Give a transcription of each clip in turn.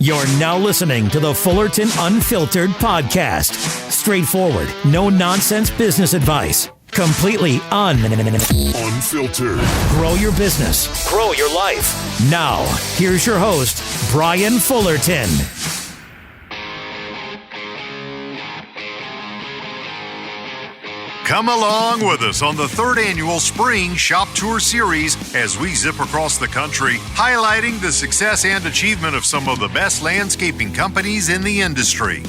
You're now listening to the Fullerton Unfiltered podcast. Straightforward, no nonsense business advice. Completely unfiltered. Grow your business. Grow your life. Now, here's your host, Brian Fullerton. Come along with us on the third annual Spring Shop Tour Series as we zip across the country, highlighting the success and achievement of some of the best landscaping companies in the industry.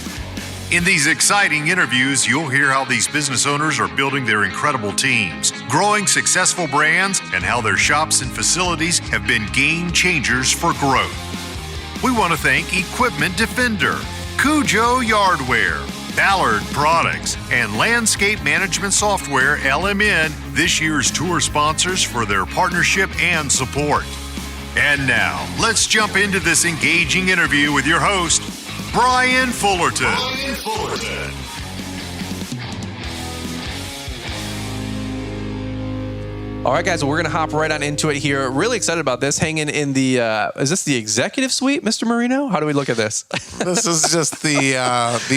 In these exciting interviews, you'll hear how these business owners are building their incredible teams, growing successful brands, and how their shops and facilities have been game changers for growth. We want to thank Equipment Defender, Cujo Yardware, Ballard Products, and Landscape Management Software, LMN, this year's tour sponsors for their partnership and support. And now, let's jump into this engaging interview with your host, Brian Fullerton. All right, guys, we're going to hop right on into it here. Really excited about this. Hanging in the, is this the executive suite, Mr. Marino? How do we look at this? This is just the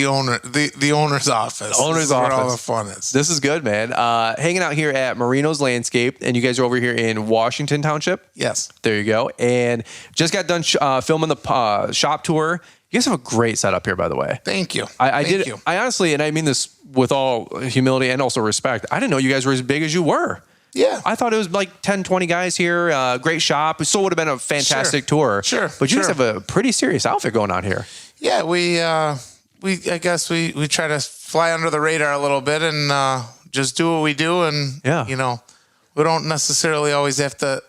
owner's office. Owner's office. Where all the fun is. This is good, man. Hanging out here at Marino's Landscape, and you guys are over here in Washington Township? Yes. There you go. And just got done filming the shop tour. You guys have a great setup here, by the way. Thank you. I honestly, and I mean this with all humility and also respect, I didn't know you guys were as big as you were. Yeah. I thought it was like 10, 20 guys here. Great shop. It still would have been a fantastic tour. Sure. But you guys have a pretty serious outfit going on here. Yeah, I guess we try to fly under the radar a little bit and just do what we do, and we don't necessarily always have to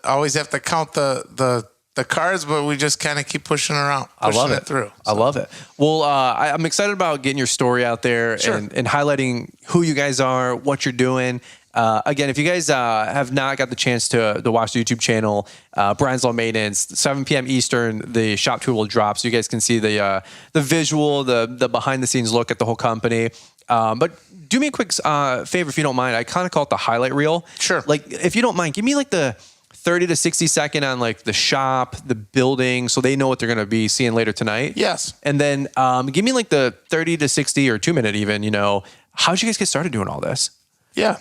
count the cards, but we just kind of keep pushing around, pushing it through. So. I love it. Well, I'm excited about getting your story out there and highlighting who you guys are, what you're doing. Again, if you guys have not got the chance to watch the YouTube channel, Brian's Lawn Maintenance, 7 p.m. Eastern, the shop tour will drop, so you guys can see the visual, the behind the scenes look at the whole company. But do me a quick favor, if you don't mind. I kind of call it the highlight reel. Sure. Like, if you don't mind, give me like the 30 to 60 second on like the shop, the building, so they know what they're going to be seeing later tonight. Yes. And then give me like the 30 to 60 or 2 minute even, how'd you guys get started doing all this? Yeah.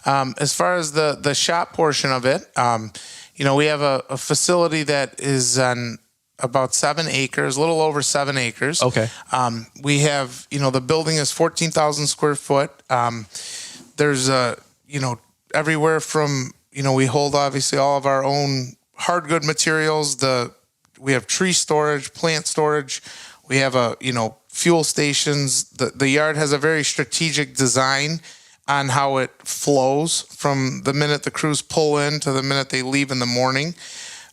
As far as the shop portion of it, we have a facility that is on about 7 acres, a little over 7 acres. Okay. We have, the building is 14,000 square foot. There's, everywhere from, we hold obviously all of our own hard good materials. We have tree storage, plant storage. We have fuel stations. The yard has a very strategic design on how it flows from the minute the crews pull in to the minute they leave in the morning.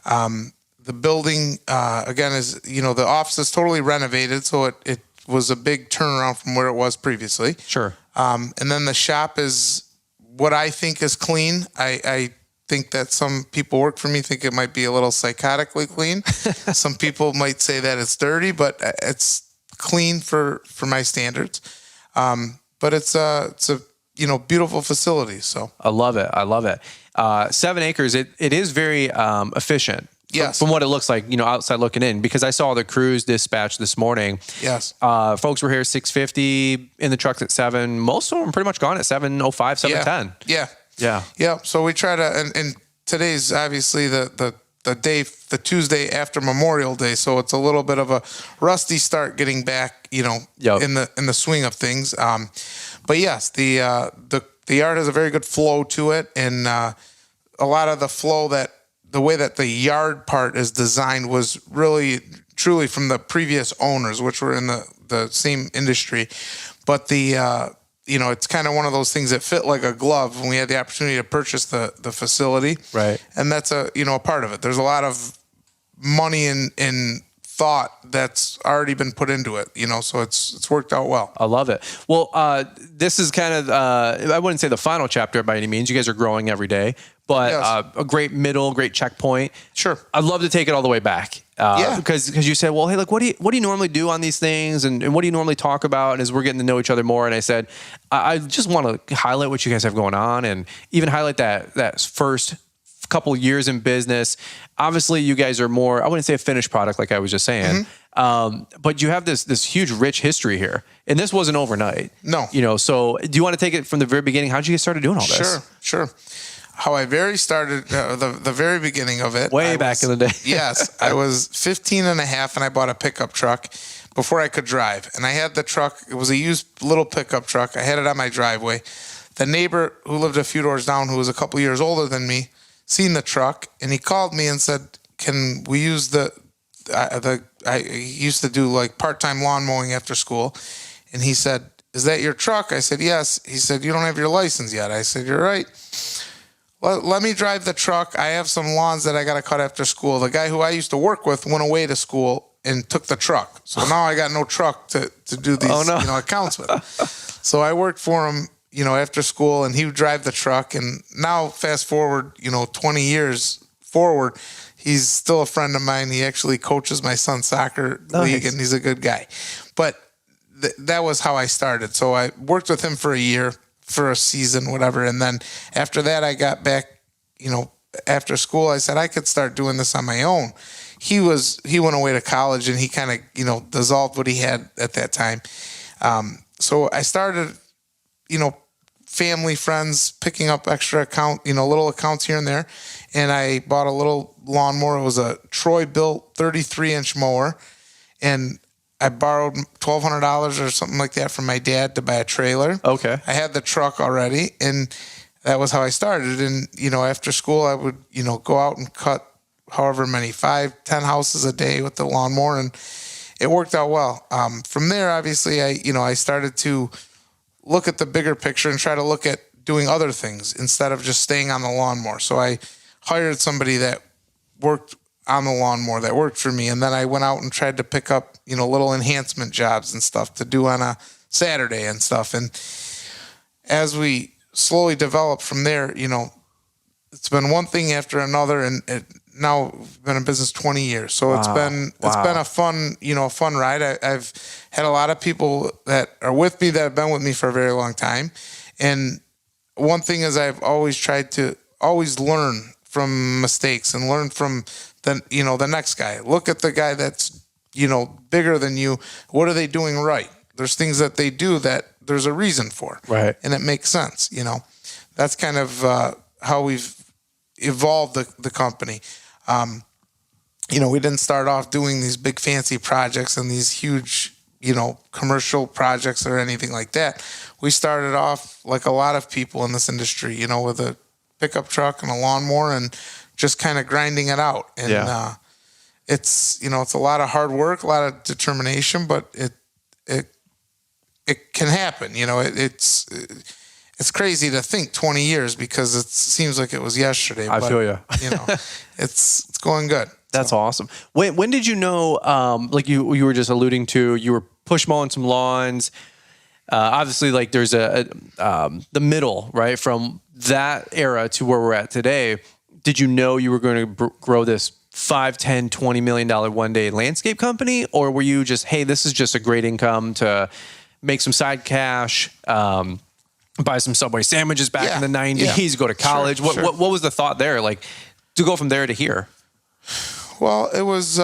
The building, again, is, the office is totally renovated, so it was a big turnaround from where it was previously. Sure. And then the shop is what I think is clean. I think that some people work for me think it might be a little psychotically clean. Some people might say that it's dirty, but it's clean for my standards. But it's a beautiful facility. So I love it. 7 acres. It is very efficient. Yes. From what it looks like, outside looking in, because I saw the crews dispatch this morning. Yes. Folks were here 6:50 in the trucks at 7. Most of them pretty much gone at 7:05, 7:10. Yeah. So we try to, and today's obviously the Tuesday after Memorial Day, so it's a little bit of a rusty start getting back, in the swing of things. But yes, the yard has a very good flow to it, and a lot of the flow the way that the yard part is designed was really truly from the previous owners, which were in the same industry. But it's kind of one of those things that fit like a glove when we had the opportunity to purchase the facility. Right. And that's a part of it. There's a lot of money in thought that's already been put into it, so it's worked out well. I love it. Well, this is kind of, I wouldn't say the final chapter by any means. You guys are growing every day, but yes. A great great checkpoint. Sure. I'd love to take it all the way back. Because you said, well, hey, look, what do you normally do on these things? And what do you normally talk about? And as we're getting to know each other more, and I said, I just want to highlight what you guys have going on, and even highlight that first couple years in business. Obviously, you guys are more, I wouldn't say a finished product like I was just saying, but you have this huge, rich history here. And this wasn't overnight. No. So do you want to take it from the very beginning? How'd you get started doing all this? Sure. How I started, the very beginning of it. Back in the day. Yes. I was 15 and a half and I bought a pickup truck before I could drive. And I had the truck. It was a used little pickup truck. I had it on my driveway. The neighbor who lived a few doors down, who was a couple years older than me, seen the truck, and he called me and said, "Can we use I used to do like part-time lawn mowing after school." And he said, "Is that your truck?" I said, "Yes." He said, "You don't have your license yet." I said, "You're right. Let me drive the truck. I have some lawns that I got to cut after school." The guy who I used to work with went away to school and took the truck. So now I got no truck to do these accounts with. So I worked for him, after school, and he would drive the truck. And now fast forward, 20 years forward, he's still a friend of mine. He actually coaches my son's soccer league, and he's a good guy. But that was how I started. So I worked with him for a year, for a season, whatever. And then after that, I got back, after school, I said I could start doing this on my own. He went away to college, and he kind of, dissolved what he had at that time. So I started, family, friends, picking up extra little accounts here and there. And I bought a little lawnmower. It was a Troy built 33-inch mower. And I borrowed $1,200 or something like that from my dad to buy a trailer. Okay. I had the truck already, and that was how I started. And, after school, I would, go out and cut however many, 5-10 houses a day with the lawnmower, and it worked out well. From there, obviously, I started to look at the bigger picture and try to look at doing other things instead of just staying on the lawnmower. So I hired somebody that worked on the lawnmower that worked for me. And then I went out and tried to pick up, little enhancement jobs and stuff to do on a Saturday and stuff. And as we slowly developed from there, it's been one thing after another. And now we've been in business 20 years. So it's been a fun, a fun ride. I've had a lot of people that are with me that have been with me for a very long time. And one thing is I've always tried to always learn from mistakes and learn from the next guy. Look at the guy that's, bigger than you. What are they doing right? There's things that they do that there's a reason for. Right. And it makes sense, That's kind of how we've evolved the company. We didn't start off doing these big fancy projects and these huge, commercial projects or anything like that. We started off like a lot of people in this industry, with a pickup truck and a lawnmower and just kind of grinding it out. And it's a lot of hard work, a lot of determination, but it can happen. It's crazy to think 20 years because it seems like it was yesterday. I feel you. It's going good. That's awesome. When did you know, like you were just alluding to, you were push mowing some lawns. Obviously, like there's the middle, right? From that era to where we're at today, did you know you were going to grow this $5, $10, $20 million one day landscape company? Or were you just, hey, this is just a great income to make some side cash, buy some Subway sandwiches back in the 90s, go to college? Sure. What was the thought there? Like to go from there to here? Well, it was,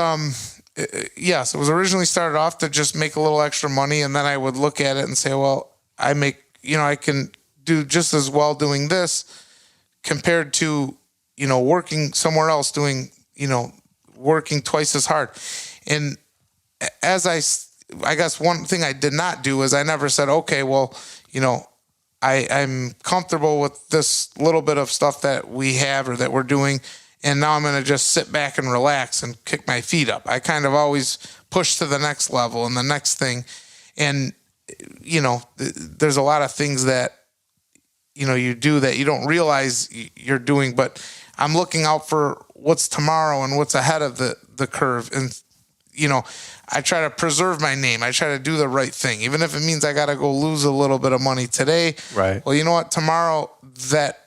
yes, it was originally started off to just make a little extra money. And then I would look at it and say, well, I can do just as well doing this compared to, working somewhere else doing, working twice as hard. And as I guess one thing I did not do is I never said, okay, well, I'm comfortable with this little bit of stuff that we have or that we're doing, and now I'm going to just sit back and relax and kick my feet up. I kind of always push to the next level and the next thing. And, there's a lot of things that, you do that you don't realize you're doing, but I'm looking out for what's tomorrow and what's ahead of the curve. And, I try to preserve my name. I try to do the right thing, even if it means I got to go lose a little bit of money today. Right. Well, you know what? Tomorrow, that,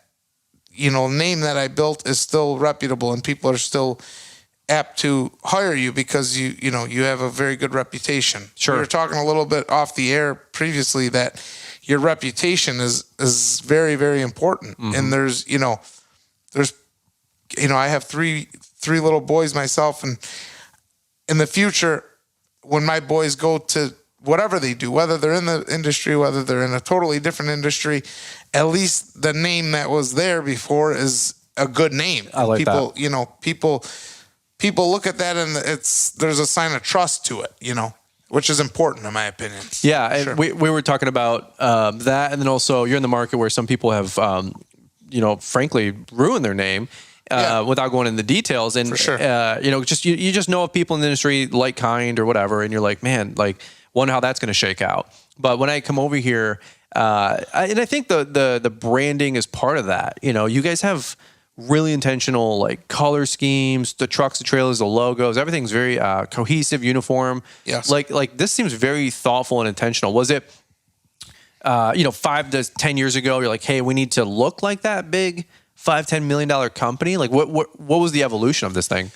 name that I built is still reputable and people are still apt to hire you because you have a very good reputation. Sure. We were talking a little bit off the air previously that your reputation is very, very important. Mm-hmm. And there's I have three little boys myself, and in the future, when my boys go to whatever they do, whether they're in the industry, whether they're in a totally different industry, at least the name that was there before is a good name. I like people, that. People look at that and there's a sign of trust to it, which is important in my opinion. Yeah. And we were talking about that. And then also you're in the market where some people have, frankly ruined their name. Without going into details, and for sure. You just know of people in the industry like kind or whatever, and you're like, man, like wonder how that's going to shake out. But when I come over here, and I think the branding is part of that. You guys have really intentional like color schemes, the trucks, the trailers, the logos, everything's very cohesive, uniform. Yes. Like this seems very thoughtful and intentional. Was it 5 to 10 years ago? You're like, hey, we need to look like that big $5-10 million company? Like what was the evolution of this thing?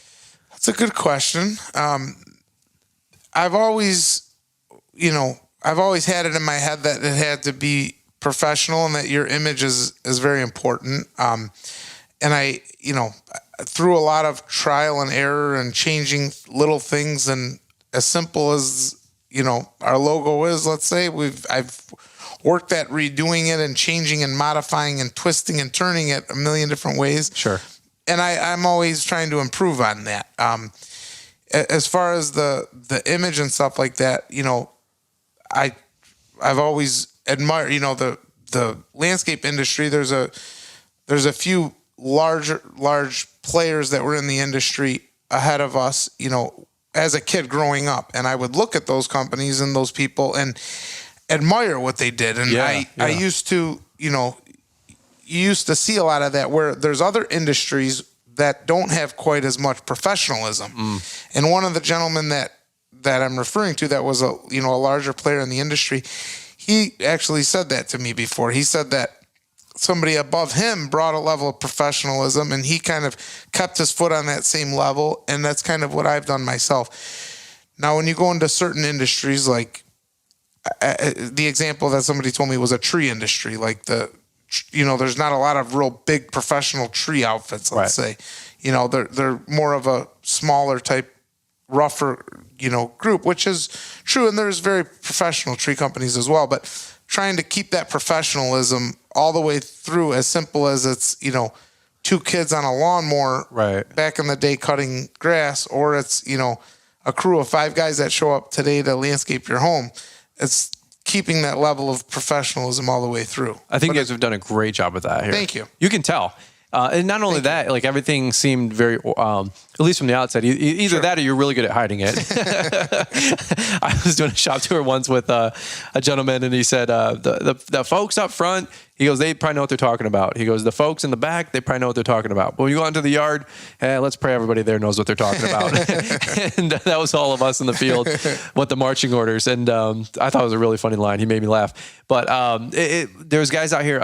That's a good question. I've always had it in my head that it had to be professional and that your image is very important. And I, through a lot of trial and error and changing little things, and as simple as, our logo is, let's say, I've worked at redoing it and changing and modifying and twisting and turning it a million different ways. Sure. And I'm always trying to improve on that. As far as the image and stuff like that, I've always admired, the landscape industry. There's a few large players that were in the industry ahead of us, as a kid growing up, and I would look at those companies and those people and admire what they did. And I used to, you used to see a lot of that where there's other industries that don't have quite as much professionalism. And one of the gentlemen that I'm referring to that was a larger player in the industry, he actually said that to me before. He said that somebody above him brought a level of professionalism and he kind of kept his foot on that same level. And that's kind of what I've done myself. Now, when you go into certain industries, like the example that somebody told me was a tree industry, like there's not a lot of real big professional tree outfits, let's say. They're more of a smaller type, rougher, group, which is true. And there's very professional tree companies as well. But trying to keep that professionalism all the way through, as simple as it's, two kids on a lawnmower back in the day cutting grass, or it's, a crew of 5 guys that show up today to landscape your home. It's keeping that level of professionalism all the way through. I think you guys have done a great job with that here. Thank you. You can tell. And not only that, like everything seemed very, at least from the outside, either that or you're really good at hiding it. I was doing a shop tour once with a gentleman, and he said, the folks up front, he goes, they probably know what they're talking about. He goes, the folks in the back, they probably know what they're talking about. But when you go into the yard, let's pray everybody there knows what they're talking about. And that was all of us in the field with the marching orders. And I thought it was a really funny line. He made me laugh. But there's guys out here,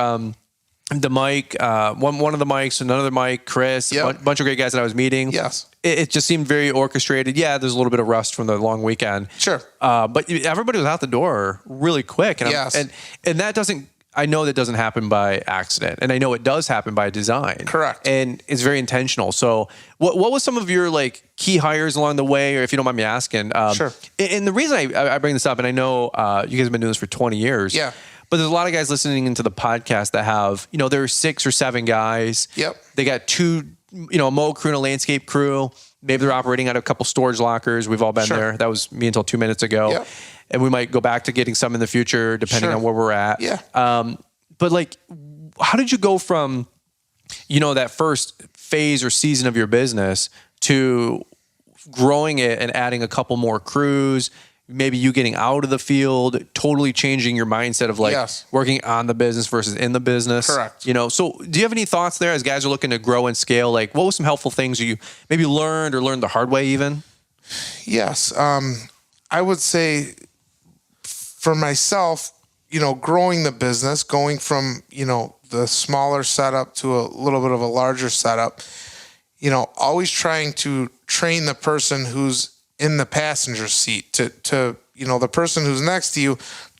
the mic, one of the mics, another mic, Chris, a bunch of great guys that I was meeting. Yes. It just seemed very orchestrated. Yeah, there's a little bit of rust from the long weekend. Sure. But everybody was out the door really quick. And and that doesn't, I know that doesn't happen by accident. And I know it does happen by design. Correct. And it's very intentional. So what was some of your like key hires along the way, or if you don't mind me asking? Sure. And the reason I bring this up, and I know you guys have been doing this for 20 years. Yeah. But there's a lot of guys listening into the podcast that have, there are 6 or 7 guys. Yep. They got 2, a mow crew and a landscape crew. Maybe they're operating out of a couple storage lockers. We've all been there. That was me until 2 minutes ago. Yep. And we might go back to getting some in the future, depending on where we're at. Yeah. But like, how did you go from, that first phase or season of your business to growing it and adding a couple more crews? Maybe you getting out of the field, totally changing your mindset of like working on the business versus in the business. Correct. So do you have any thoughts there as guys are looking to grow and scale? Like what was some helpful things you maybe learned the hard way even? Yes. I would say for myself, growing the business, going from, the smaller setup to a little bit of a larger setup, always trying to train the person who's in the passenger seat to the person who's next to you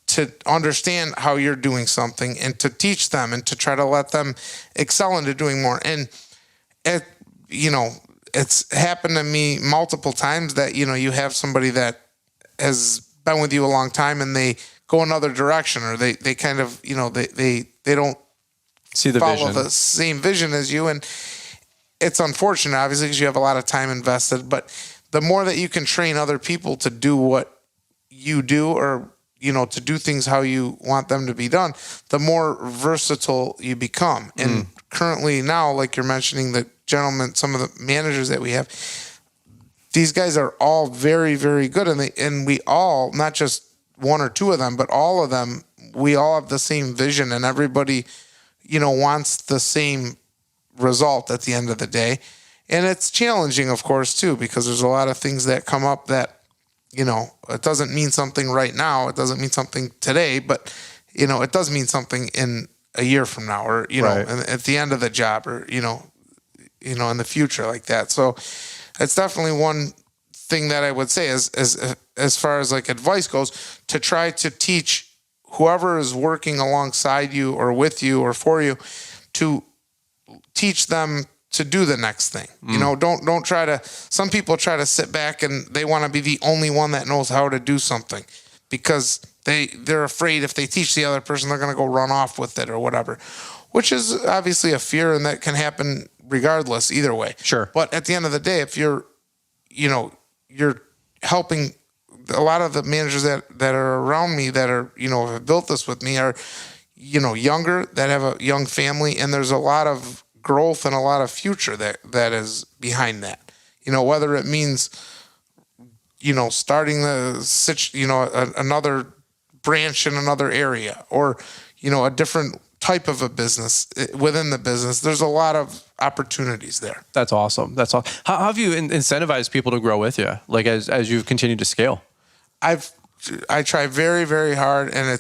to understand how you're doing something and to teach them and to try to let them excel into doing more. And it's happened to me multiple times that, you have somebody that has been with you a long time and they go another direction, or they kind of, they don't see the follow vision. the same vision as you. And it's unfortunate, obviously, because you have a lot of time invested, but the more that you can train other people to do what you do, or, to do things how you want them to be done, the more versatile you become. And currently now, like you're mentioning, the gentlemen, some of the managers that we have, these guys are all very, very good. And we all, not just one or two of them, but all of them, we all have the same vision, and everybody, wants the same result at the end of the day. And it's challenging, of course, too, because there's a lot of things that come up that, it doesn't mean something right now. It doesn't mean something today, but, it does mean something in a year from now, or, Right. at the end of the job, or, in the future like that. So it's definitely one thing that I would say as far as like advice goes, to try to teach whoever is working alongside you or with you or for you, to teach them to do the next thing. Don't try to, some people try to sit back and they want to be the only one that knows how to do something, because they're afraid if they teach the other person, they're going to go run off with it or whatever, which is obviously a fear, and that can happen regardless either way. Sure. But at the end of the day, if you're helping, a lot of the managers that are around me that are, have built this with me are, younger, that have a young family, and there's a lot of growth and a lot of future that is behind that. Whether it means, starting another branch in another area, or, a different type of a business within the business. There's a lot of opportunities there. That's awesome. That's all. How have you incentivized people to grow with you, like as you've continued to scale? I try very, very hard, and I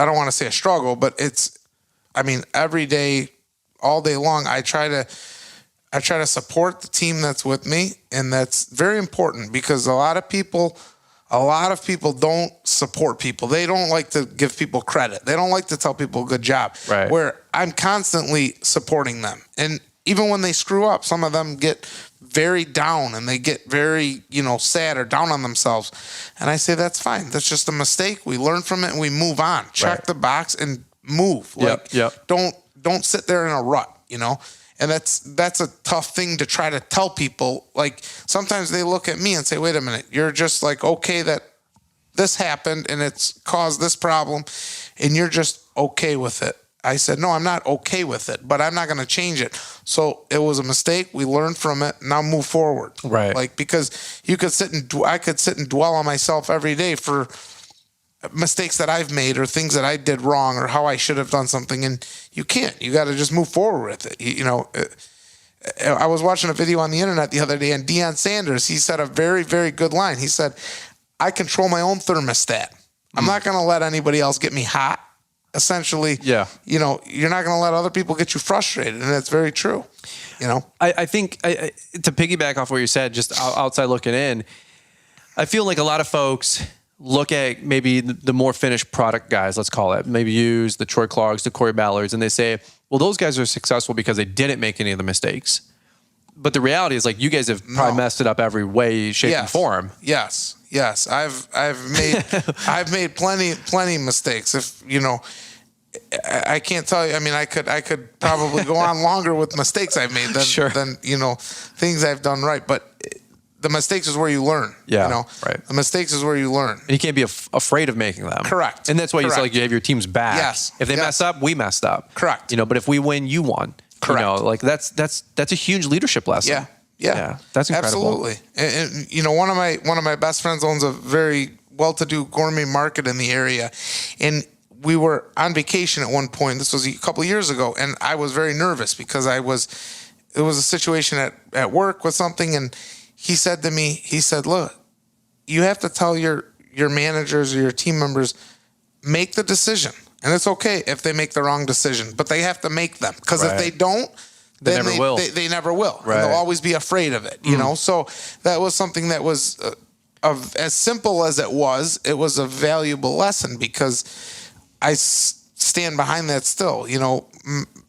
don't want to say a struggle, but every day, all day long, I try to support the team that's with me, and that's very important, because a lot of people don't support people. They don't like to give people credit. They don't like to tell people good job. Right. Where I'm constantly supporting them. And even when they screw up, some of them get very down and they get very, sad or down on themselves. And I say, that's fine. That's just a mistake. We learn from it and we move on. Check the box and move. Yep. Don't sit there in a rut, And that's a tough thing to try to tell people. Like, sometimes they look at me and say, wait a minute, you're just like, okay that this happened and it's caused this problem, and you're just okay with it. I said, no, I'm not okay with it, but I'm not going to change it. So it was a mistake. We learned from it. Now move forward. Right. Like, because I could sit and dwell on myself every day for mistakes that I've made, or things that I did wrong, or how I should have done something. And you can't. You got to just move forward with it. I was watching a video on the internet the other day, and Deion Sanders, he said a very, very good line. He said, I control my own thermostat. I'm not going to let anybody else get me hot. Essentially, yeah. You're not going to let other people get you frustrated. And that's very true. I think to piggyback off what you said, just outside looking in, I feel like a lot of folks look at maybe the more finished product guys, let's call it, maybe use the Troy Clarks, the Corey Ballards, and they say, well, those guys are successful because they didn't make any of the mistakes. But the reality is, like, you guys have probably messed it up every way, shape, and form. Yes. I've made plenty mistakes. If I can't tell you. I mean, I could probably go on longer with mistakes I've made than things I've done right. But the mistakes is where you learn. Yeah, right. The mistakes is where you learn. And you can't be afraid of making them. Correct. And that's why you say, like, you have your team's back. Yes. If they mess up, we messed up. Correct. But if we win, you won. Correct. Like that's a huge leadership lesson. Yeah. That's incredible. Absolutely. And one of my best friends owns a very well-to-do gourmet market in the area, and we were on vacation at one point. This was a couple of years ago, and I was very nervous because it was a situation at work with something, and he said to me, look, you have to tell your managers or your team members, make the decision. And it's okay if they make the wrong decision, but they have to make them. Because if they don't, then they never will. Right. And they'll always be afraid of it, So that was something that was as simple as it was a valuable lesson, because I stand behind that still.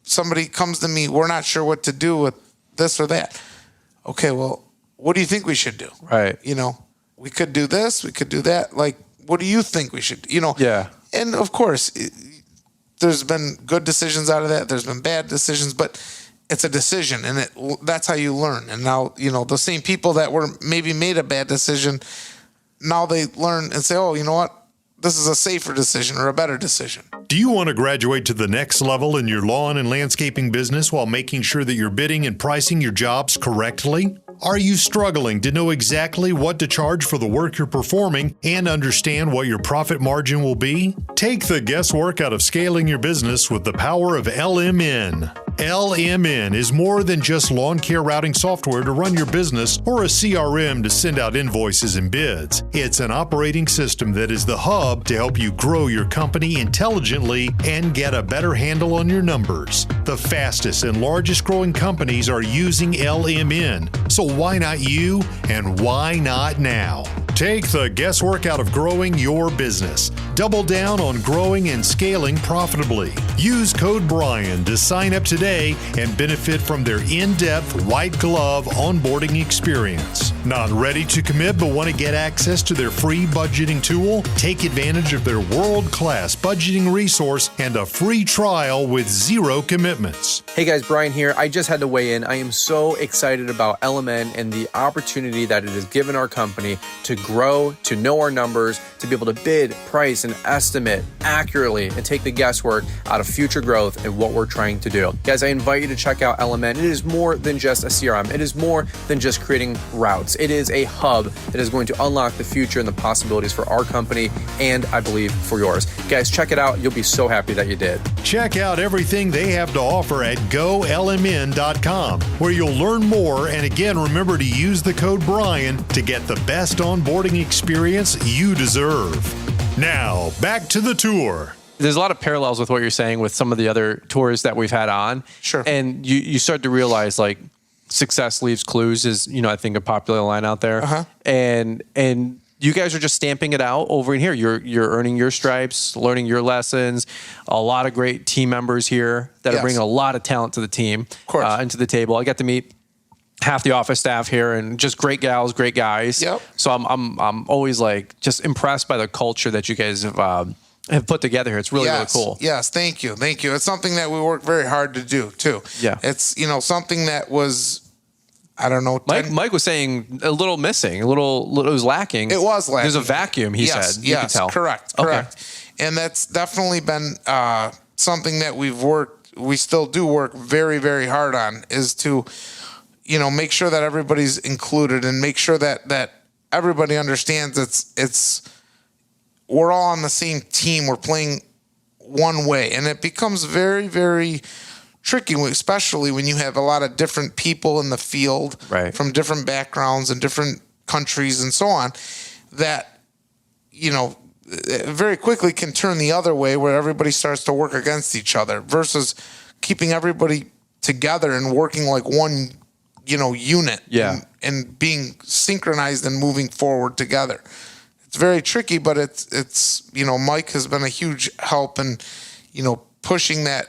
Somebody comes to me, we're not sure what to do this or that. Okay, well, what do you think we should do? Right. We could do this, we could do that. Like, what do you think we should do? Yeah. And of course, there's been good decisions out of that. There's been bad decisions, but it's a decision, and that's how you learn. And now, the same people that were maybe made a bad decision, now they learn and say, oh, you know what? This is a safer decision or a better decision. Do you want to graduate to the next level in your lawn and landscaping business while making sure that you're bidding and pricing your jobs correctly? Are you struggling to know exactly what to charge for the work you're performing and understand what your profit margin will be? Take the guesswork out of scaling your business with the power of LMN. LMN is more than just lawn care routing software to run your business or a CRM to send out invoices and bids. It's an operating system that is the hub to help you grow your company intelligently and get a better handle on your numbers. The fastest and largest growing companies are using LMN, so why not you and why not now? Take the guesswork out of growing your business. Double down on growing and scaling profitably. Use code Brian to sign up today and benefit from their in-depth white glove onboarding experience. Not ready to commit but want to get access to their free budgeting tool? Take advantage of their world-class budgeting resource and a free trial with 0 commitments. Hey guys, Brian here. I just had to weigh in. I am so excited about LMN and the opportunity that it has given our company to grow, to know our numbers, to be able to bid, price, and estimate accurately and take the guesswork out of future growth and what we're trying to do. Guys, I invite you to check out LMN. It is more than just a CRM. It is more than just creating routes. It is a hub that is going to unlock the future and the possibilities for our company and I believe for yours. Guys, check it out. You'll be so happy that you did. Check out everything they have to offer at golmn.com, where you'll learn more. And again, remember to use the code Brian to get the best onboarding experience you deserve. Now, back to the tour. There's a lot of parallels with what you're saying with some of the other tours that we've had on. Sure. And you start to realize, like, success leaves clues is, I think a popular line out there. Uh-huh. And you guys are just stamping it out over in here. You're earning your stripes, learning your lessons. A lot of great team members here that are bringing a lot of talent to the team, of course, into the table. I got to meet half the office staff here and just great gals, great guys. Yep. So I'm always like just impressed by the culture that you guys have put together here. It's really, really cool. Yes. Thank you. It's something that we work very hard to do too. Yeah. It's, something that was, I don't know. Mike was saying a little missing, it was lacking. It was lacking. There's a vacuum, he said. You can tell. Correct. Okay. And that's definitely been something that we still do work very, very hard on, is to, make sure that everybody's included and make sure that everybody understands we're all on the same team. We're playing one way, and it becomes very, very tricky, especially when you have a lot of different people in the field, right, from different backgrounds and different countries and so on, that, very quickly can turn the other way, where everybody starts to work against each other versus keeping everybody together and working like one, unit, and being synchronized and moving forward together. It's very tricky, but it's Mike has been a huge help in, pushing that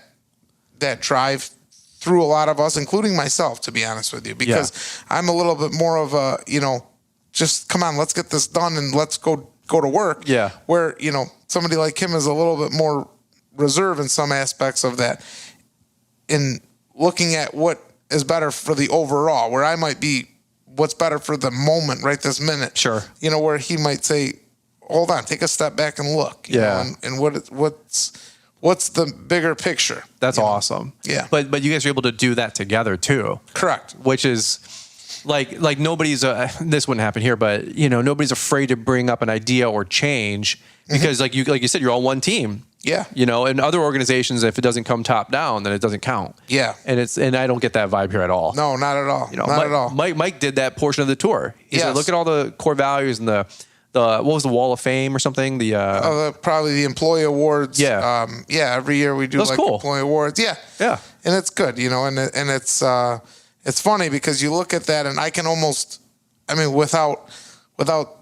drive through a lot of us, including myself, to be honest with you, because I'm a little bit more of a, just come on, let's get this done and let's go to work. Yeah. Where, somebody like him is a little bit more reserved in some aspects of that, in looking at what is better for the overall, where I might be what's better for the moment right this minute. Sure. Where he might say, hold on, take a step back and look. You know, and what's the bigger picture? That's awesome. Yeah. But you guys are able to do that together too. Correct. Which is like nobody's this wouldn't happen here, but nobody's afraid to bring up an idea or change because like you said, you're all one team. Yeah. In other organizations, if it doesn't come top down, then it doesn't count. Yeah. And I don't get that vibe here at all. No, not at all. Not at all. Mike did that portion of the tour. He said, look at all the core values and the what was the Wall of Fame or something? Probably the employee awards. Yeah. Every year we do employee awards. Yeah. Yeah. And it's good, and it's funny because you look at that and I can almost, without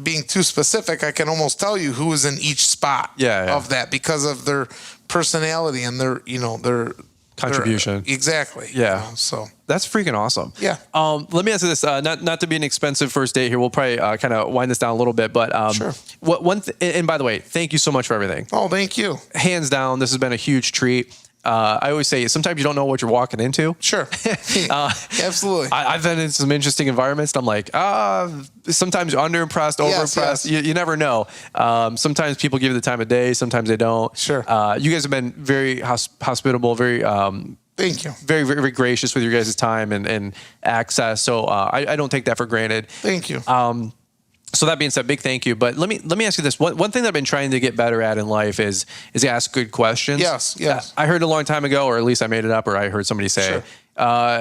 being too specific, I can almost tell you who is in each spot of that because of their personality and their contribution. Exactly. Yeah. So that's freaking awesome. Yeah. Let me ask you this, not to be an expensive first date here. We'll probably kind of wind this down a little bit, but sure. And by the way, thank you so much for everything. Oh, thank you. Hands down, this has been a huge treat. I always say sometimes you don't know what you're walking into. Sure. Absolutely. I've been in some interesting environments. And I'm like, sometimes you're underimpressed, overimpressed. Yes. You never know. Sometimes people give you the time of day. Sometimes they don't. Sure. You guys have been very hospitable, very, thank you. Very, very, very gracious with your guys' time and access. So I don't take that for granted. Thank you. So that being said, big thank you. But let me ask you this. One thing that I've been trying to get better at in life is ask good questions. Yes. I heard a long time ago, or at least I made it up, or I heard somebody say, sure.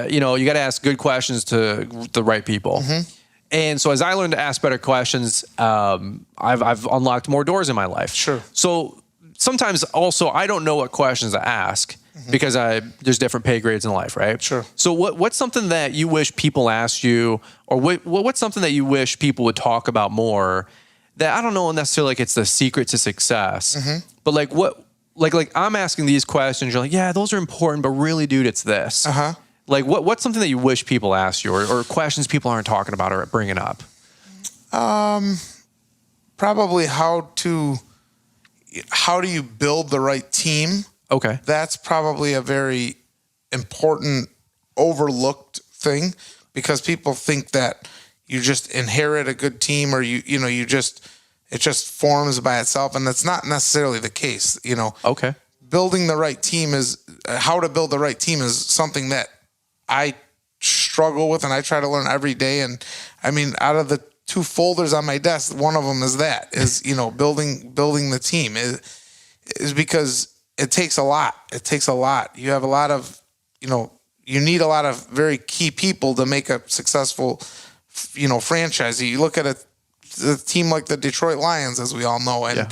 You got to ask good questions to the right people. Mm-hmm. And so as I learned to ask better questions, I've unlocked more doors in my life. Sure. So sometimes also I don't know what questions to ask. Mm-hmm. Because there's different pay grades in life, right? Sure. So what's something that you wish people asked you, or what's something that you wish people would talk about more? That I don't know necessarily like it's the secret to success, mm-hmm. but like what, like I'm asking these questions. You're like, yeah, those are important, but really, dude, it's this. Uh-huh. Like what's something that you wish people asked you, or questions people aren't talking about or bringing up? Probably how do you build the right team? Okay. That's probably a very important overlooked thing, because people think that you just inherit a good team, or it just forms by itself. And that's not necessarily the case, Okay. Building the right team how to build the right team is something that I struggle with and I try to learn every day. And I mean, out of the 2 folders on my desk, one of them is building the team is because it takes a lot. It takes a lot. You have a lot of, you need a lot of very key people to make a successful, franchise. You look at a team like the Detroit Lions, as we all know, and,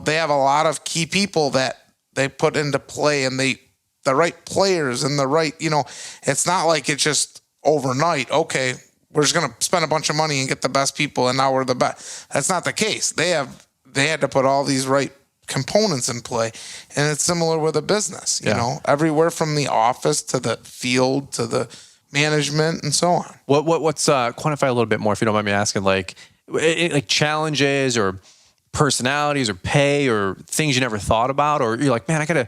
they have a lot of key people that they put into play, and the right players and the right, it's not like it's just overnight. Okay, we're just going to spend a bunch of money and get the best people, and now we're the best. That's not the case. They had to put all these right components in play, and it's similar with a business, everywhere from the office to the field to the management and so on. What's quantify a little bit more, if you don't mind me asking, like challenges or personalities or pay or things you never thought about, or you're like, man, I gotta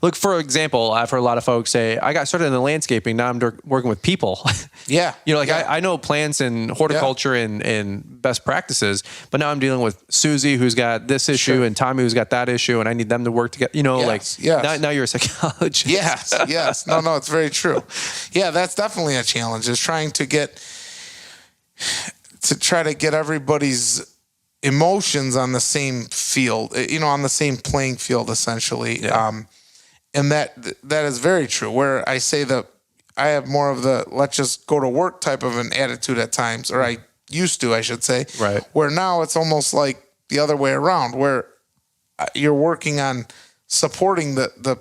look, for example, I've heard a lot of folks say, I got started in the landscaping, now I'm working with people. Yeah. I know plants and horticulture and best practices, but now I'm dealing with Susie, who's got this issue, sure. and Tommy, who's got that issue, and I need them to work together. Yes. Now you're a psychologist. Yes. No, it's very true. Yeah, that's definitely a challenge, is trying to try to get everybody's emotions on the same field, on the same playing field, essentially. Yeah. And that is very true, where I say that I have more of the let's just go to work type of an attitude at times, or I used to, I should say. Right. Where now it's almost like the other way around, where you're working on supporting the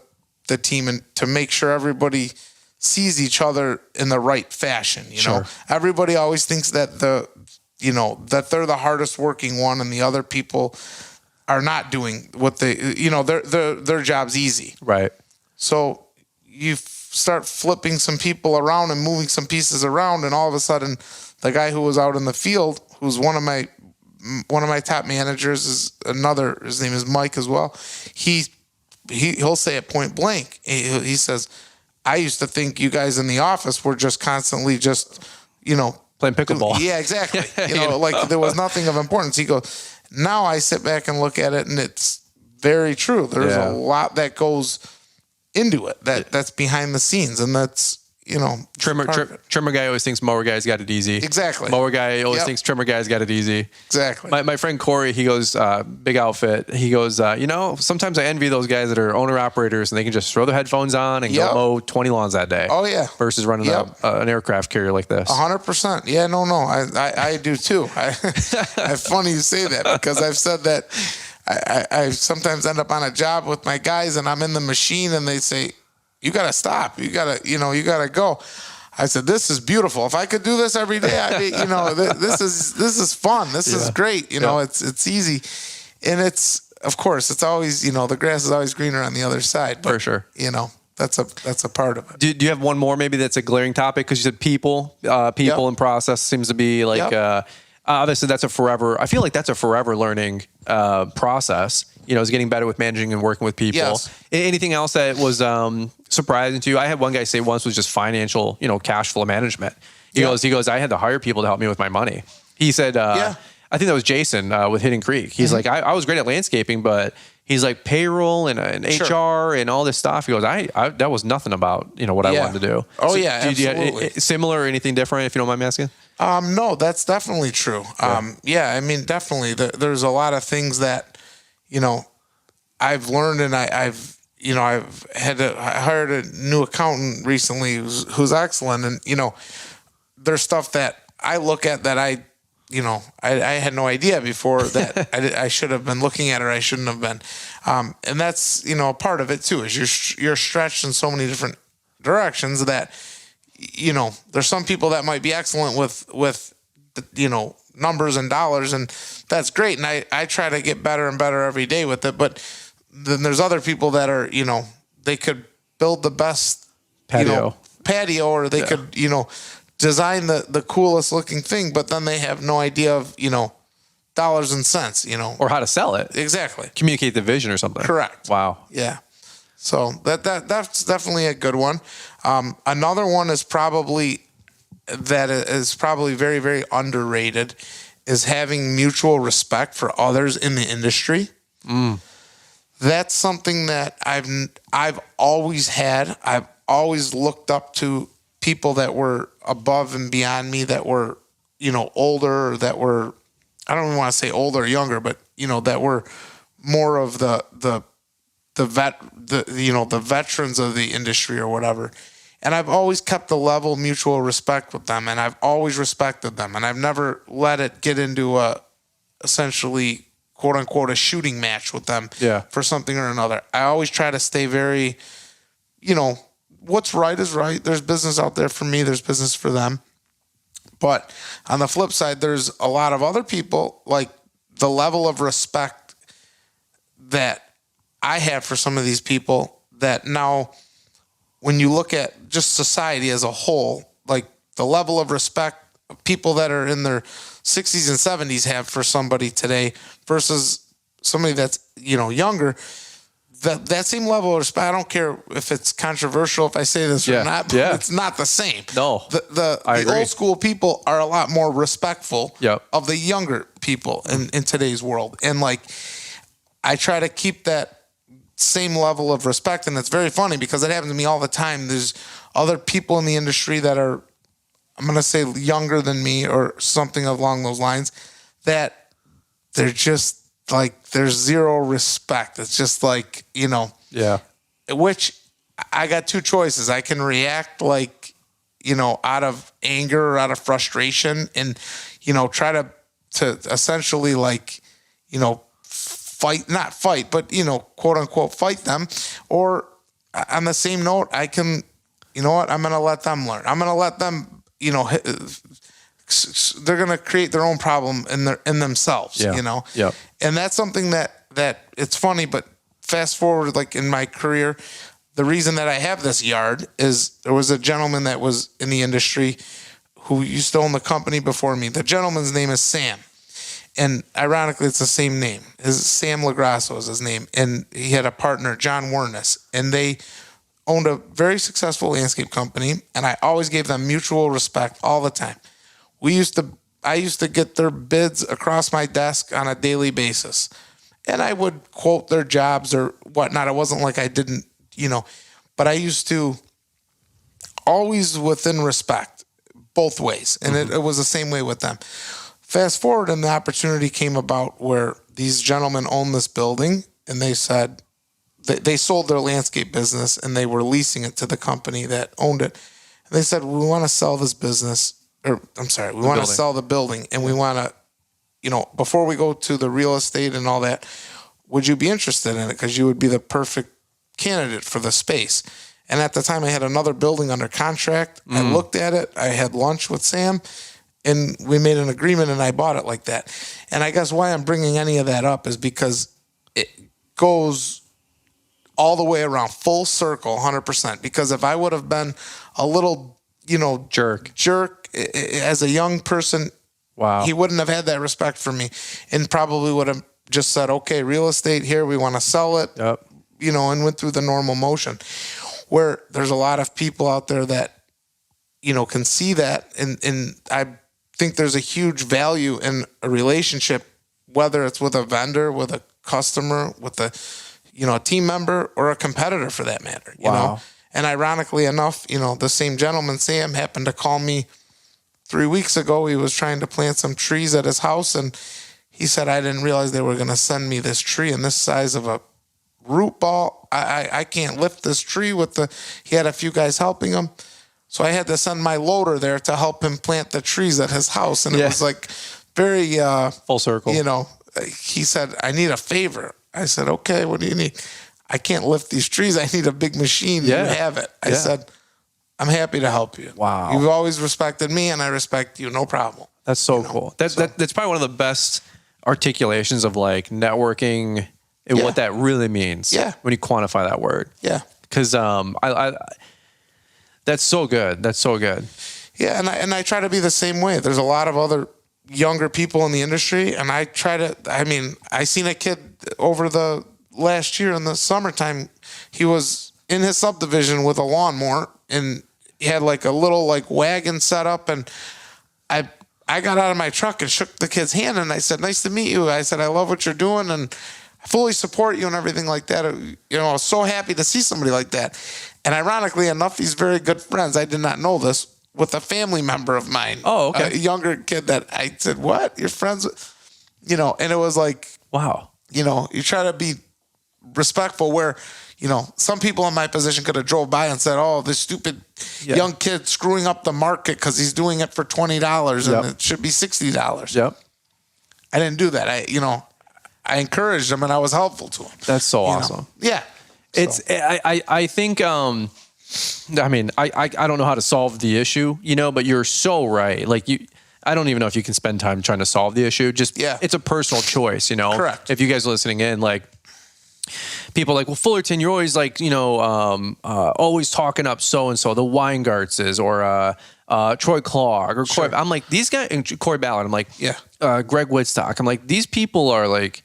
team and to make sure everybody sees each other in the right fashion. Sure. Everybody always thinks that that they're the hardest working one, and the other people are not doing what their job's easy. Right. So you start flipping some people around and moving some pieces around, and all of a sudden, the guy who was out in the field, who's one of my top managers, his name is Mike as well. He'll say it point blank. He says, I used to think you guys in the office were just constantly playing pickleball. Yeah, exactly. Like there was nothing of importance. He goes, now I sit back and look at it, and it's very true. There's a lot that goes into it that's behind the scenes, and that's trimmer guy always thinks mower guy's got it easy. Exactly. Mower guy always thinks trimmer guy's got it easy. Exactly. My friend Corey, he goes big outfit. He goes, sometimes I envy those guys that are owner operators and they can just throw their headphones on and go mow 20 lawns that day. Oh yeah. Versus running an aircraft carrier like this. 100%. Yeah, no. I do too. It's funny you say that, because I've said that I sometimes end up on a job with my guys and I'm in the machine and they say, you got to stop. You got to go. I said, this is beautiful. If I could do this every day, this is fun. This is great. It's easy. And it's, of course, it's always, the grass is always greener on the other side. But, for sure. that's a part of it. Do you have one more maybe that's a glaring topic? Because you said people and process seems to be like obviously that's I feel like that's a forever learning process. Is getting better with managing and working with people. Yes. Anything else that was surprising to you? I had one guy say once was just financial, cash flow management. He goes, I had to hire people to help me with my money. He said, I think that was Jason with Hidden Creek. He's like, I was great at landscaping, but he's like payroll and HR and all this stuff. He goes, I that was nothing about, what I wanted to do. Oh, so yeah, absolutely. Similar or anything different, if you don't mind me asking? No, that's definitely true. I mean, definitely. There's a lot of things that, I've learned, and I've I hired a new accountant recently who's excellent. And, there's stuff that I look at that I had no idea before that I should have been looking at or I shouldn't have been. And that's, a part of it too, is you're stretched in so many different directions that, there's some people that might be excellent with numbers and dollars, and that's great. And I try to get better and better every day with it. But then there's other people that are, they could build the best patio, or they could, design the coolest looking thing, but then they have no idea of, dollars and cents, or how to sell it. Exactly. Communicate the vision or something. Correct. Wow. Yeah. So that's definitely a good one. Another one is probably very, very underrated is having mutual respect for others in the industry. That's something that I've always had. I've always looked up to people that were above and beyond me, that were, older, or that were, I don't even want to say older or younger, but, that were more of the veterans of the industry or whatever. And I've always kept the level of mutual respect with them, and I've always respected them, and I've never let it get into essentially, quote unquote, a shooting match with them for something or another. I always try to stay very, what's right is right. There's business out there for me. There's business for them. But on the flip side, there's a lot of other people, like the level of respect that I have for some of these people, that now when you look at just society as a whole, like the level of respect people that are in their 60s and 70s have for somebody today versus somebody that's, younger, that same level of respect, I don't care if it's controversial if I say this or not, but it's not the same. No. The old school people are a lot more respectful of the younger people in today's world. And like, I try to keep that same level of respect. And it's very funny because it happens to me all the time. There's other people in the industry that are, I'm going to say, younger than me or something along those lines, that they're just like, there's zero respect. It's just like, which I got two choices. I can react like, out of anger or out of frustration and, try to essentially like, not fight, but, quote unquote, fight them. Or on the same note, I can, I'm going to let them learn. I'm going to let them, they're going to create their own problem in themselves, And that's something that it's funny, but fast forward, like in my career, the reason that I have this yard is there was a gentleman that was in the industry who used to own the company before me. The gentleman's name is Sam. And ironically, it's the same name. Sam Lagrasso is his name. And he had a partner, John Warness, and they owned a very successful landscape company. And I always gave them mutual respect all the time. I used to get their bids across my desk on a daily basis. And I would quote their jobs or whatnot. It wasn't like I didn't, but I used to always within respect both ways. And it was the same way with them. Fast forward, and the opportunity came about where these gentlemen owned this building, and they said they sold their landscape business and they were leasing it to the company that owned it. And they said, we want to sell this business, we want to sell the building, and we want to, before we go to the real estate and all that, would you be interested in it? Because you would be the perfect candidate for the space. And at the time, I had another building under contract. I looked at it. I had lunch with Sam. And we made an agreement, and I bought it like that. And I guess why I'm bringing any of that up is because it goes all the way around, full circle, 100%. Because if I would have been a little, jerk as a young person, wow, he wouldn't have had that respect for me, and probably would have just said, okay, real estate here, we want to sell it, yep. And went through the normal motion. Where there's a lot of people out there that, can see that. And I think there's a huge value in a relationship, whether it's with a vendor, with a customer, with a team member, or a competitor for that matter. Wow. And ironically enough, the same gentleman, Sam, happened to call me 3 weeks ago. He was trying to plant some trees at his house, and he said, I didn't realize they were going to send me this tree in this size of a root ball. I can't lift this tree he had a few guys helping him. So I had to send my loader there to help him plant the trees at his house. And it was like very, full circle. He said, I need a favor. I said, okay, what do you need? I can't lift these trees. I need a big machine. Yeah. You have it. I said, I'm happy to help you. Wow. You've always respected me, and I respect you. No problem. That's so cool. That's probably one of the best articulations of like networking and what that really means. Yeah. When you quantify that word. Yeah. Because that's so good. That's so good. Yeah, and I try to be the same way. There's a lot of other younger people in the industry, and I seen a kid over the last year in the summertime. He was in his subdivision with a lawnmower, and he had like a little like wagon set up, and I got out of my truck and shook the kid's hand, and I said, nice to meet you. I said, I love what you're doing, and I fully support you and everything like that. I was so happy to see somebody like that. And ironically enough, he's very good friends. I did not know this, with a family member of mine. Oh, okay. A younger kid that I said, what? You're friends with? And it was like, wow. You try to be respectful where, some people in my position could have drove by and said, oh, this stupid young kid screwing up the market because he's doing it for $20 and it should be $60. Yep. I didn't do that. I encouraged him and I was helpful to him. That's so awesome. Yeah. It's, I think, I don't know how to solve the issue, but you're so right. Like I don't even know if you can spend time trying to solve the issue. Just, it's a personal choice, Correct. If you guys are listening in, like people are like, well, Fullerton, you're always like, always talking up so-and-so, the Weingartzes or, Troy Clark or Corey. I'm like, these guys, and Corey Ballard, I'm like, Greg Woodstock. I'm like, these people are like,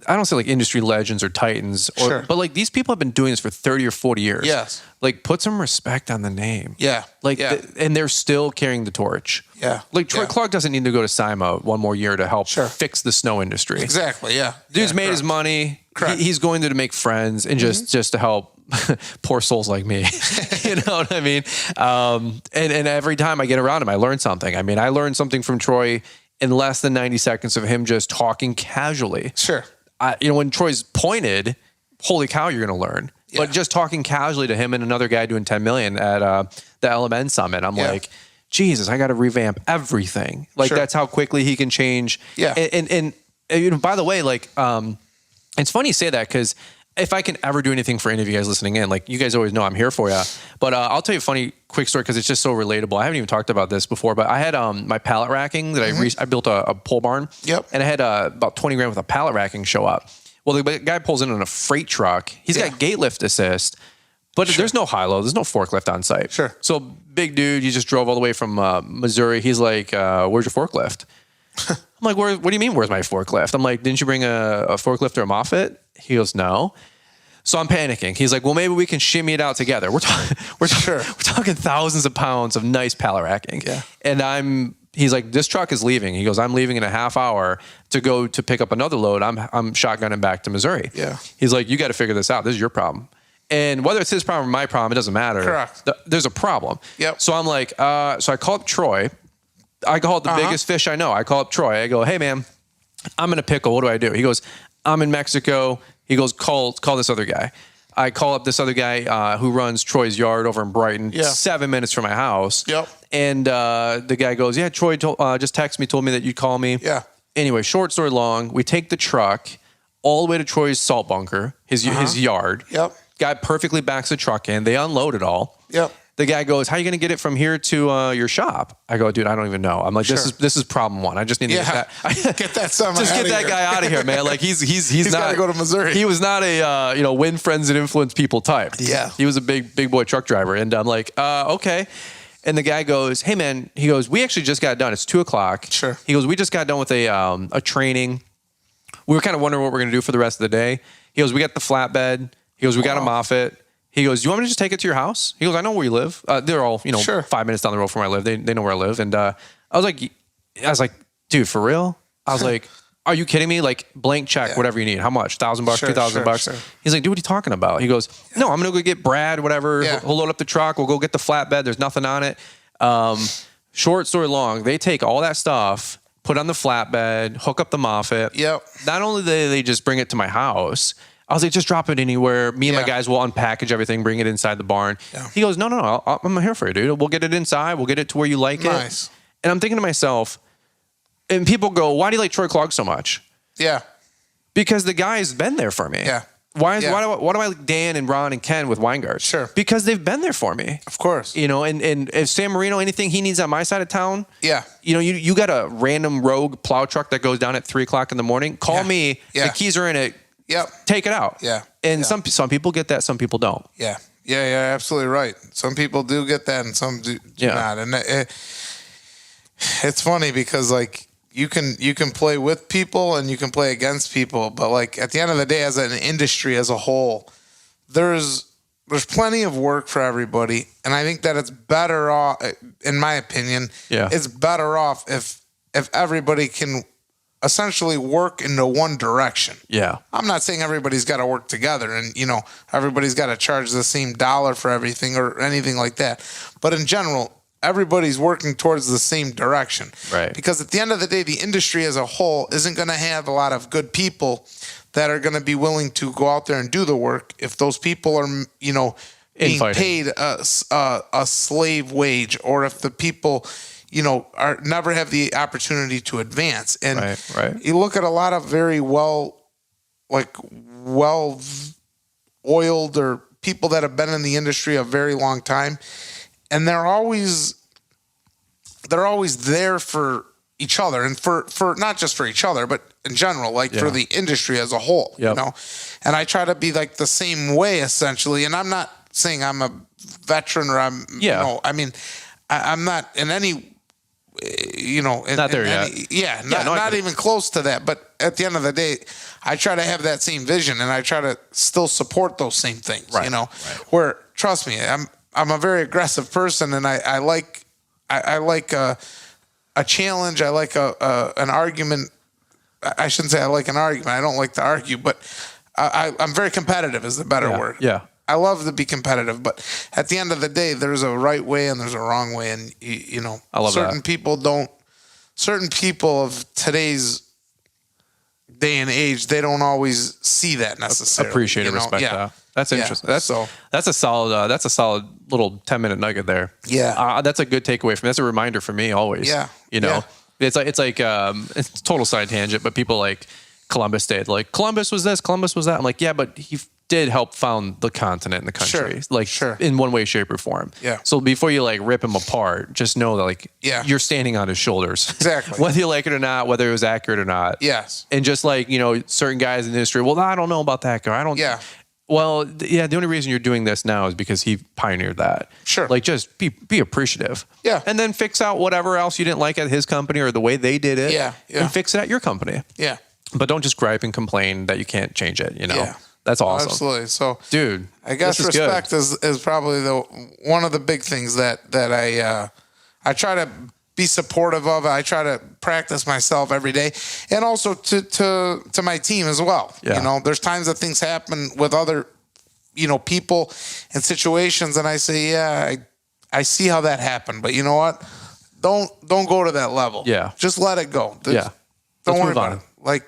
I don't say like industry legends or titans, but like these people have been doing this for 30 or 40 years. Yes. Like put some respect on the name. Yeah. Like, and they're still carrying the torch. Yeah. Like Troy Clark doesn't need to go to SIMA one more year to help fix the snow industry. Exactly. Yeah. Dude's made his money. He's going there to make friends and just to help poor souls like me. You know what I mean? And every time I get around him, I learn something. I mean, I learned something from Troy in less than 90 seconds of him just talking casually. Sure. When Troy's pointed, holy cow, you're going to learn. Yeah. But just talking casually to him and another guy doing 10 million at the LMN Summit, I'm like, Jesus, I got to revamp everything. Like that's how quickly he can change. Yeah. And by the way, like, it's funny you say that because if I can ever do anything for any of you guys listening in, like you guys always know I'm here for you. But I'll tell you a funny, quick story because it's just so relatable. I haven't even talked about this before, but I had my pallet racking that I built a pole barn. Yep. And I had about 20 grand with a pallet racking show up. Well, the guy pulls in on a freight truck. He's got gate lift assist, but there's no high-low. There's no forklift on site. Sure. So big dude, he just drove all the way from Missouri. He's like, where's your forklift? I'm like, what do you mean, where's my forklift? I'm like, didn't you bring a forklift or a Moffett? He goes, no. So I'm panicking. He's like, well, maybe we can shimmy it out together. We're talking thousands of pounds of nice pallet racking. Yeah. And he's like, this truck is leaving. He goes, I'm leaving in a half hour to go to pick up another load. I'm shotgunning back to Missouri. Yeah. He's like, you got to figure this out. This is your problem. And whether it's his problem or my problem, it doesn't matter. Correct. There's a problem. Yep. So I'm like, so I call up Troy. I call it the biggest fish I know. I call up Troy. I go, hey man, I'm in a pickle. What do I do? He goes, I'm in Mexico. He goes, call this other guy. I call up this other guy who runs Troy's yard over in Brighton, 7 minutes from my house. Yep. And the guy goes, yeah, Troy just texted me, told me that you'd call me. Yeah. Anyway, short story long, we take the truck all the way to Troy's salt bunker, his yard. Yep. Guy perfectly backs the truck in. They unload it all. Yep. The guy goes, how are you going to get it from here to your shop? I go, dude, I don't even know. I'm like, this is problem one. I just need to get that. Get that semi Just get that here. guy out of here, man. Like he's not got to go to Missouri. He was not a win friends and influence people type. Yeah. He was a big boy truck driver. And I'm like, okay. And the guy goes, hey man, he goes, we actually just got done. It's 2:00. Sure. He goes, we just got done with a training. We were kind of wondering what we're going to do for the rest of the day. He goes, we got the flatbed. He goes, we got a Moffett. He goes, do you want me to just take it to your house? He goes, I know where you live. They're all, 5 minutes down the road from where I live. They know where I live. And I was like, dude, for real? I was like, are you kidding me? Like blank check, whatever you need. How much? $1,000, $2,000. Sure. He's like, dude, what are you talking about? He goes, no, I'm going to go get Brad, whatever. Yeah. He'll load up the truck. We'll go get the flatbed. There's nothing on it. Short story long, they take all that stuff, put on the flatbed, hook up the Moffett. Yep. Not only do they just bring it to my house, I was like, just drop it anywhere. Me and my guys will unpackage everything, bring it inside the barn. Yeah. He goes, no, I'm here for you, dude. We'll get it inside. We'll get it to where you like it. Nice. And I'm thinking to myself, and people go, why do you like Troy Clogg so much? Yeah. Because the guy's been there for me. Yeah. Why do I like Dan and Ron and Ken with Weingart? Sure. Because they've been there for me. Of course. And if Sam Marino, anything he needs on my side of town, you got a random rogue plow truck that goes down at 3:00 in the morning, call me. Yeah. The keys are in it. Yep. Take it out. Yeah. And some people get that, some people don't. Yeah. Yeah, absolutely right. Some people do get that and some do not. And it's funny because like you can play with people and you can play against people, but like at the end of the day, as an industry as a whole, there's plenty of work for everybody, and I think that it's better off, in my opinion, it's better off if everybody can essentially work into one direction. Yeah. I'm not saying everybody's got to work together and, everybody's got to charge the same dollar for everything or anything like that. But in general, everybody's working towards the same direction. Right. Because at the end of the day, the industry as a whole isn't going to have a lot of good people that are going to be willing to go out there and do the work if those people are, being paid a slave wage, or if the people are never have the opportunity to advance. And you look at a lot of very well oiled or people that have been in the industry a very long time, and they're always there for each other, and for not just for each other, but in general, for the industry as a whole, And I try to be like the same way essentially. And I'm not saying I'm a veteran or I'm not in any, not there yet. Not even close to that. But at the end of the day, I try to have that same vision, and I try to still support those same things. Where, trust me, I'm a very aggressive person, and I like a challenge. I like an argument. I shouldn't say I like an argument. I don't like to argue, but I'm very competitive is the better word. Yeah. I love to be competitive, but at the end of the day, there's a right way and there's a wrong way. And, I love certain people of today's day and age, they don't always see that necessarily. Appreciate and respect that. That's interesting. That's a solid little 10-minute nugget there. Yeah. That's a good takeaway from me. That's a reminder for me always. Yeah. It's like it's a total side tangent, but people like Columbus Day, like Columbus was this, Columbus was that. I'm like, yeah, but he did help found the continent and the country, in one way, shape, or form. Yeah. So before you rip him apart, just know that you're standing on his shoulders. Exactly. Whether you like it or not, whether it was accurate or not. Yes. And just certain guys in the industry, well, I don't know about that guy. I don't. Yeah. Well, the only reason you're doing this now is because he pioneered that. Sure. Just be appreciative. Yeah. And then fix out whatever else you didn't like at his company or the way they did it. Yeah. And fix it at your company. Yeah. But don't just gripe and complain that you can't change it, Yeah. That's awesome. Absolutely. So, dude, I guess respect is probably one of the big things that I try to be supportive of. I try to practice myself every day, and also to my team as well. Yeah. There's times that things happen with other, people and situations, and I say, I see how that happened, but you know what? Don't go to that level. Yeah. Just let it go. Don't worry about it.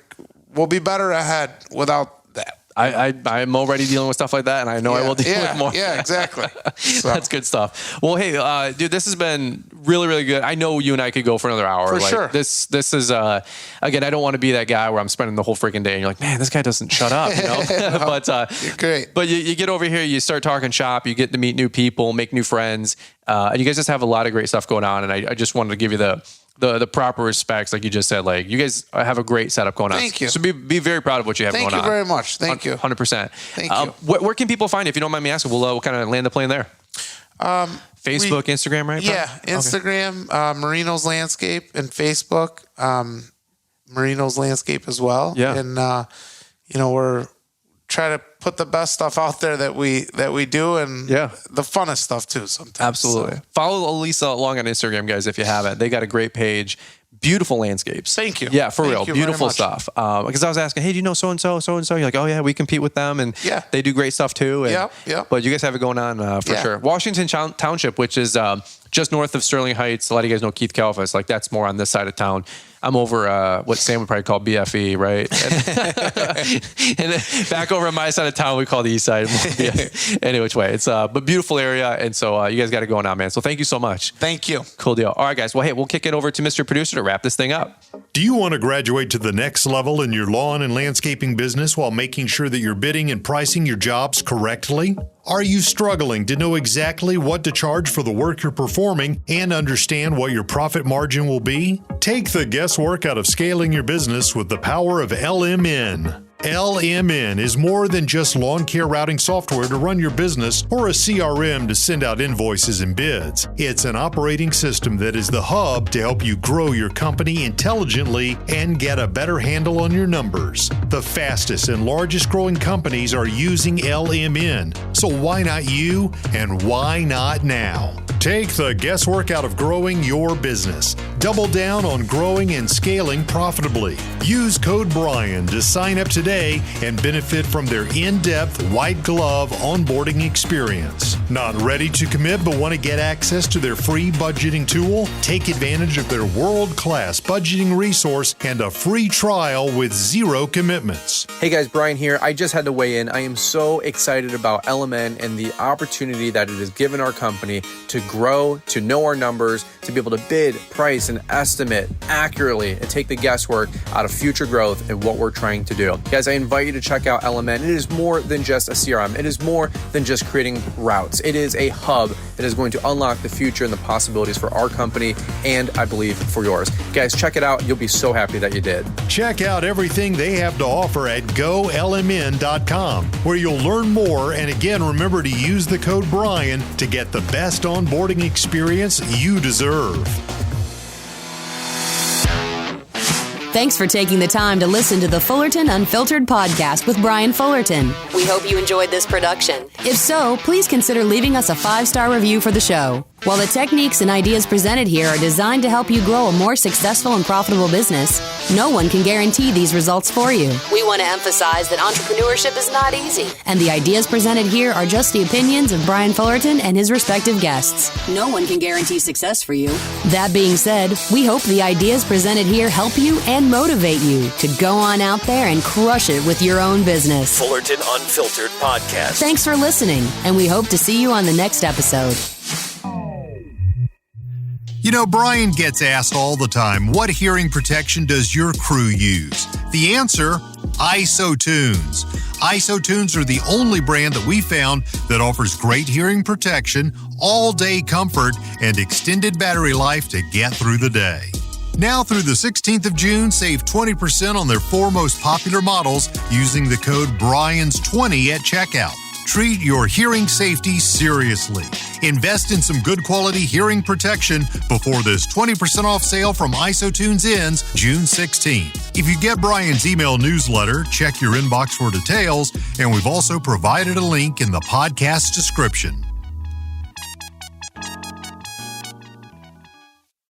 We'll be better ahead without that. I'm already dealing with stuff like that, and I know I will deal with more. Yeah, exactly. So. That's good stuff. Well, hey, dude, this has been really, really good. I know you and I could go for another hour. For sure. This is again, I don't want to be that guy where I'm spending the whole freaking day, and you're like, man, this guy doesn't shut up. No, but you're great. But you get over here, you start talking shop, you get to meet new people, make new friends, and you guys just have a lot of great stuff going on. And I just wanted to give you the proper respects, like you just said. Like, you guys have a great setup going on. Thank you. So be very proud of what you have going on. Thank you very much. Thank you. 100%. Thank you. Where can people find you, if you don't mind me asking? We'll kind of land the plane there. Facebook, Instagram, right? Yeah, Instagram, Marino's Landscape, and Facebook, Marino's Landscape as well. Yeah. And we're trying to put the best stuff out there that we do, and the funnest stuff too sometimes. Absolutely. So. Follow Elisa along on Instagram, guys, if you haven't. They got a great page. Beautiful landscapes. Thank you. Yeah, for real. Beautiful stuff. Because I was asking, hey, do you know so-and-so? You're like, oh, yeah, we compete with them. And they do great stuff too. And, but you guys have it going on for sure. Washington Township, which is just north of Sterling Heights. A lot of you guys know Keith Kalfas. Like, that's more on this side of town. I'm over what Sam would probably call BFE, right? And back over on my side of town, we call the east side. Any which way. It's but beautiful area. And so you guys got it going on, man. So thank you so much. Thank you. Cool deal. All right, guys. Well, hey, we'll kick it over to Mr. Producer to wrap this thing up. Do you want to graduate to the next level in your lawn and landscaping business while making sure that you're bidding and pricing your jobs correctly? Are you struggling to know exactly what to charge for the work you're performing and understand what your profit margin will be? Take the guesswork out of scaling your business with the power of LMN. LMN is more than just lawn care routing software to run your business or a CRM to send out invoices and bids. It's an operating system that is the hub to help you grow your company intelligently and get a better handle on your numbers. The fastest and largest growing companies are using LMN. So why not you, and why not now? Take the guesswork out of growing your business. Double down on growing and scaling profitably. Use code Brian to sign up today and benefit from their in-depth white glove onboarding experience. Not ready to commit but want to get access to their free budgeting tool? Take advantage of their world-class budgeting resource and a free trial with 0 commitments. Hey guys, Brian here. I just had to weigh in. I am so excited about LMN and the opportunity that it has given our company to grow, to know our numbers, to be able to bid, price, and estimate accurately and take the guesswork out of future growth and what we're trying to do. Guys, I invite you to check out LMN. It is more than just a CRM. It is more than just creating routes. It is a hub that is going to unlock the future and the possibilities for our company and, I believe, for yours. Guys, check it out. You'll be so happy that you did. Check out everything they have to offer at golmn.com, where you'll learn more. And again, remember to use the code Brian to get the best onboarding experience you deserve. Thanks for taking the time to listen to the Fullerton Unfiltered podcast with Brian Fullerton. We hope you enjoyed this production. If so, please consider leaving us a 5-star review for the show. While the techniques and ideas presented here are designed to help you grow a more successful and profitable business, no one can guarantee these results for you. We want to emphasize that entrepreneurship is not easy, and the ideas presented here are just the opinions of Brian Fullerton and his respective guests. No one can guarantee success for you. That being said, we hope the ideas presented here help you and motivate you to go on out there and crush it with your own business. Fullerton Unfiltered Podcast. Thanks for listening, and we hope to see you on the next episode. You know, Brian gets asked all the time, what hearing protection does your crew use? The answer, IsoTunes. IsoTunes are the only brand that we found that offers great hearing protection, all-day comfort, and extended battery life to get through the day. Now through the 16th of June, save 20% on their 4 most popular models using the code BRIANS20 at checkout. Treat your hearing safety seriously. Invest in some good quality hearing protection before this 20% off sale from IsoTunes ends June 16th. If you get Brian's email newsletter, check your inbox for details, and we've also provided a link in the podcast description.